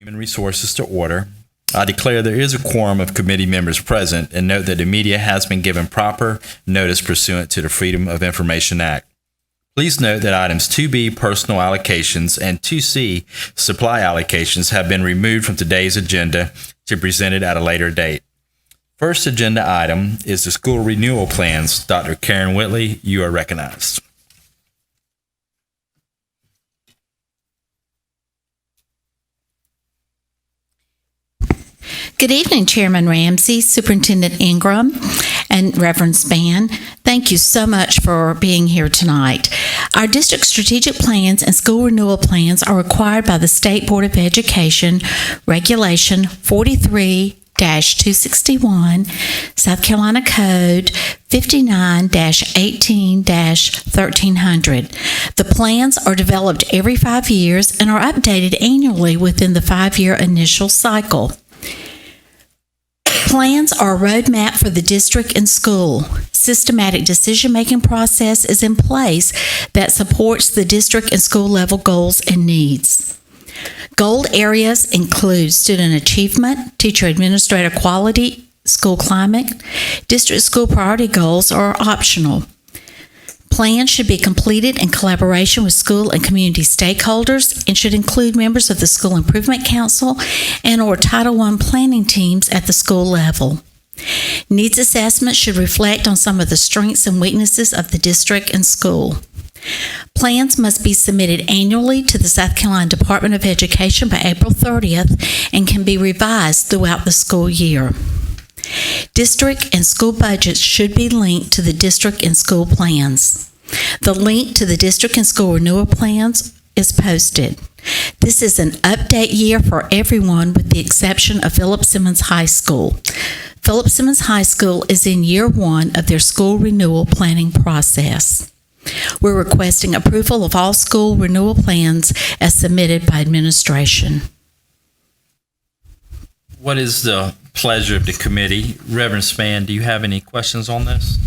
Human Resources to order. I declare there is a quorum of committee members present and note that the media has been given proper notice pursuant to the Freedom of Information Act. Please note that items 2B, personal allocations, and 2C, supply allocations, have been removed from today's agenda to be presented at a later date. First agenda item is the school renewal plans. Dr. Karen Whitley, you are recognized. Good evening, Chairman Ramsey, Superintendent Ingram, and Reverend Spann. Thank you so much for being here tonight. Our district strategic plans and school renewal plans are required by the State Board of Education Regulation 43-261, South Carolina Code 59-18-1300. The plans are developed every 5 years and are updated annually within the 5-year initial cycle. Plans are a roadmap for the district and school. Systematic decision-making process is in place that supports the district and school level goals and needs. Goal areas include student achievement, teacher administrator quality, school climate. District school priority goals are optional. Plans should be completed in collaboration with school and community stakeholders and should include members of the School Improvement Council and or Title I planning teams at the school level. Needs assessment should reflect on some of the strengths and weaknesses of the district and school. Plans must be submitted annually to the South Carolina Department of Education by April 30th and can be revised throughout the school year. District and school budgets should be linked to the district and school plans. The link to the district and school renewal plans is posted. This is an update year for everyone with the exception of Philip Simmons High School. Philip Simmons High School is in year 1 of their school renewal planning process. We're requesting approval of all school renewal plans as submitted by administration. What is the pleasure of the committee? Reverend Spann, do you have any questions on this?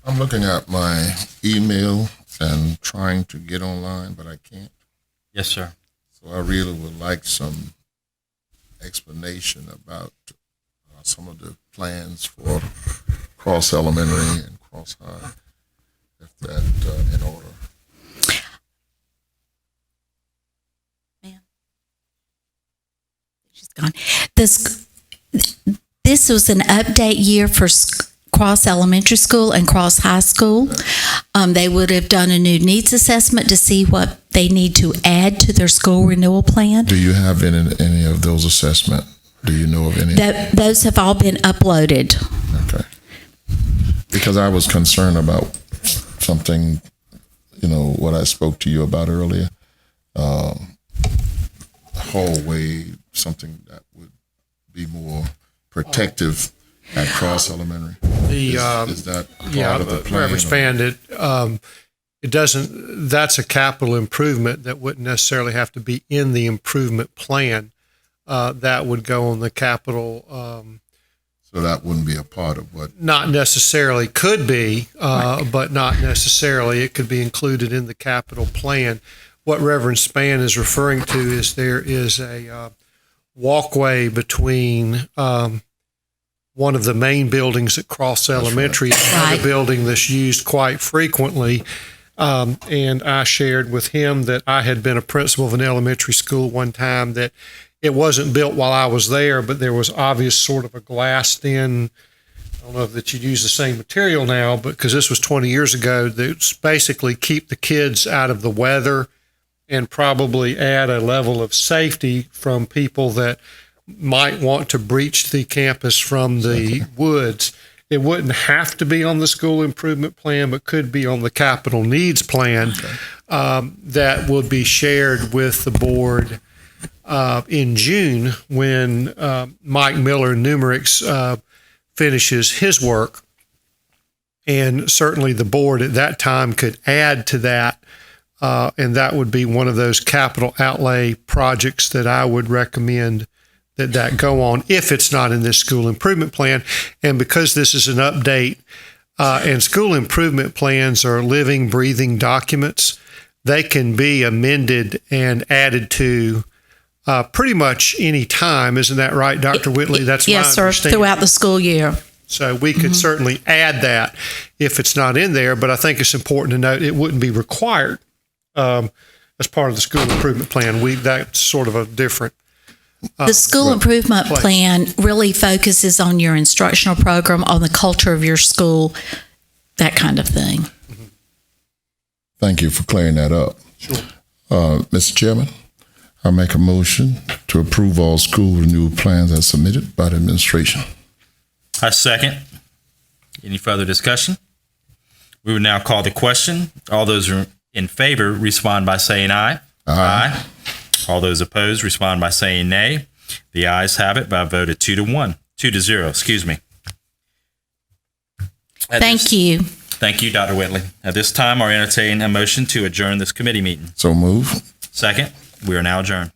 I'm looking at my email and trying to get online, but I can't. Yes, sir. So I really would like some explanation about some of the plans for Cross Elementary and Cross High, if that in order. Gone. This was an update year for Cross Elementary School and Cross High School. They would have done a new needs assessment to see what they need to add to their school renewal plan. Do you have any of those assessments? Do you know of any? Those have all been uploaded. Okay. Because I was concerned about something, what I spoke to you about earlier. Hallway, something that would be more protective at Cross Elementary. Is that part of the plan? Reverend Spann, it doesn't. That's a capital improvement that wouldn't necessarily have to be in the improvement plan. That would go on the capital. So that wouldn't be a part of what? Not necessarily. Could be, but not necessarily. It could be included in the capital plan. What Reverend Spann is referring to is there is a walkway between one of the main buildings at Cross Elementary and another building that's used quite frequently. And I shared with him that I had been a principal of an elementary school one time, that it wasn't built while I was there, but there was obvious sort of a glassed-in, I don't know if that you'd use the same material now, but because this was 20 years ago, that's basically keep the kids out of the weather and probably add a level of safety from people that might want to breach the campus from the woods. It wouldn't have to be on the school improvement plan, but could be on the capital needs plan. That would be shared with the board in June when Mike Miller, Numerix, finishes his work. And certainly the board at that time could add to that. And that would be one of those capital outlay projects that I would recommend that go on if it's not in this school improvement plan. And because this is an update, and school improvement plans are living, breathing documents, they can be amended and added to pretty much any time. Isn't that right, Dr. Whitley? That's my Yes, sir, understanding. throughout the school year. So we could certainly add that if it's not in there, but I think it's important to note it wouldn't be required as part of the school improvement plan. That's sort of a different. The school improvement place. plan really focuses on your instructional program, on the culture of your school, that kind of thing. Thank you for clearing that up. Sure. Mr. Chairman, I make a motion to approve all school renewal plans as submitted by the administration. I second. Any further discussion? We will now call the question. All those who are in favor respond by saying aye. Aye. All those opposed respond by saying nay. The ayes have it by a vote of 2-0, excuse me. Thank you. Thank you, Dr. Whitley. At this time, I'll entertain a motion to adjourn this committee meeting. So move. Second, we are now adjourned.